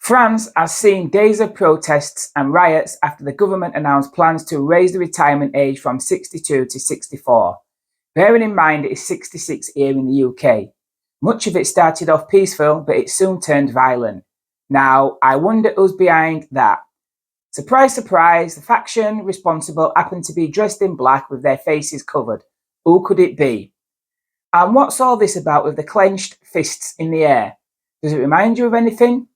France has seen days of protests and riots after the government announced plans to raise the retirement age from 62 to 64. Bearing in mind it is 66 here in the UK. Much of it started off peaceful, but it soon turned violent. Now, I wonder who's behind that. Surprise, surprise, the faction responsible happened to be dressed in black with their faces covered. Who could it be? And what's all this about with the clenched fists in the air? Does it remind you of anything?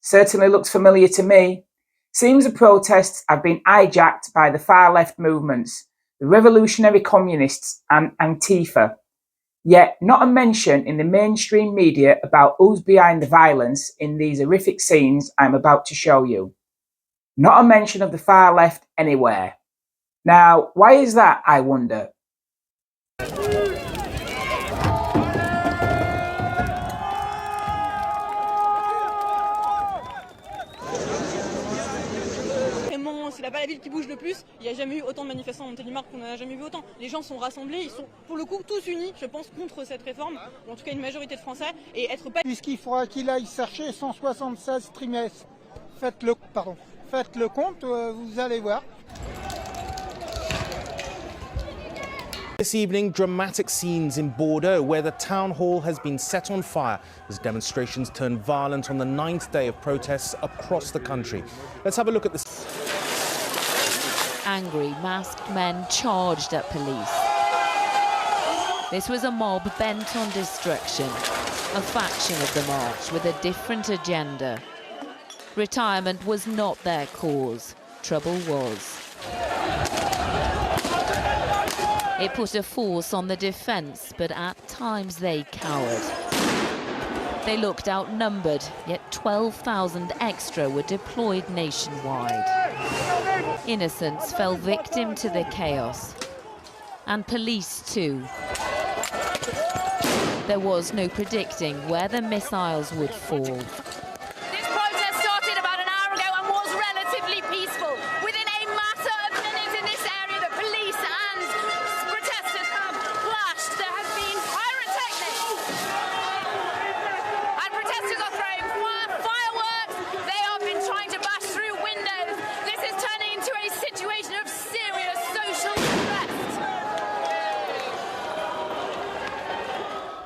Certainly looks familiar to me. Seems the protests have been hijacked by the far left movements, the revolutionary communists and Antifa. Yet not a mention in the mainstream media about who's behind the violence in these horrific scenes I'm about to show you. Not a mention of the far left anywhere. Now, why is that, I wonder? C'est là-bas la ville qui bouge le plus. Il n'y a jamais eu autant de manifestants à Montélimar qu'on n'a jamais vu autant. Les gens sont rassemblés, ils sont pour le coup tous unis, je pense, contre cette réforme, ou en tout cas une majorité de Français, et être pas... Puisqu'il faudra qu'il aille chercher 176 trimestres. Faites le compte, vous allez voir. This evening, dramatic scenes in Bordeaux, where the town hall has been set on fire as demonstrations turn violent on the 9th day of protests across the country. Let's have a look at this. Angry, masked men charged at police. This was a mob bent on destruction, a faction of the march with a different agenda. Retirement was not their cause, trouble was. It put a force on the defence, but at times they cowered. They looked outnumbered, yet 12,000 extra were deployed nationwide. Innocents fell victim to the chaos, and police too. There was no predicting where the missiles would fall. This protest started about an hour ago and was relatively peaceful. Within a matter of minutes in this area, the police and protesters have clashed. There has been pyrotechnics. And protesters are throwing fireworks. They have been trying to bash through windows. This is turning into a situation of serious social unrest.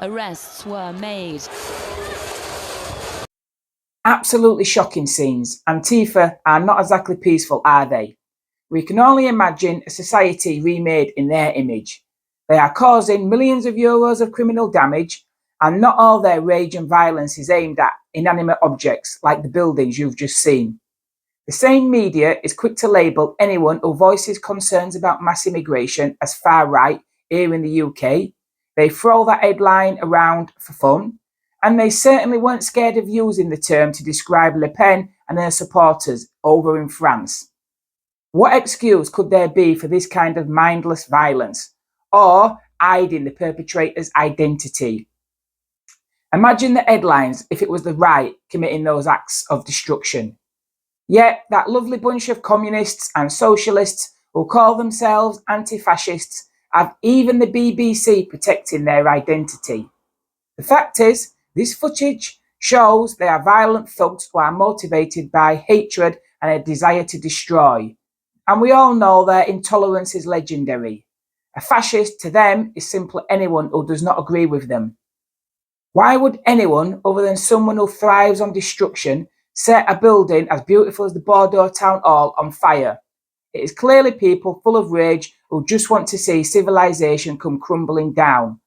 Arrests were made. Absolutely shocking scenes. Antifa are not exactly peaceful, are they? We can only imagine a society remade in their image. They are causing millions of euros of criminal damage, and not all their rage and violence is aimed at inanimate objects like the buildings you've just seen. The same media is quick to label anyone who voices concerns about mass immigration as far right here in the UK. They throw that headline around for fun, and they certainly weren't scared of using the term to describe Le Pen and her supporters over in France. What excuse could there be for this kind of mindless violence, or hiding the perpetrator's identity? Imagine the headlines if it was the right committing those acts of destruction. Yet that lovely bunch of communists and socialists who call themselves anti-fascists have even the BBC protecting their identity. The fact is, this footage shows they are violent thugs who are motivated by hatred and a desire to destroy. And we all know their intolerance is legendary. A fascist to them is simply anyone who does not agree with them. Why would anyone other than someone who thrives on destruction set a building as beautiful as the Bordeaux Town Hall on fire? It is clearly people full of rage who just want to see civilization come crumbling down.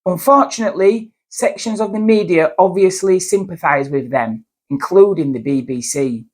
Unfortunately, sections of the media obviously sympathise with them, including the BBC.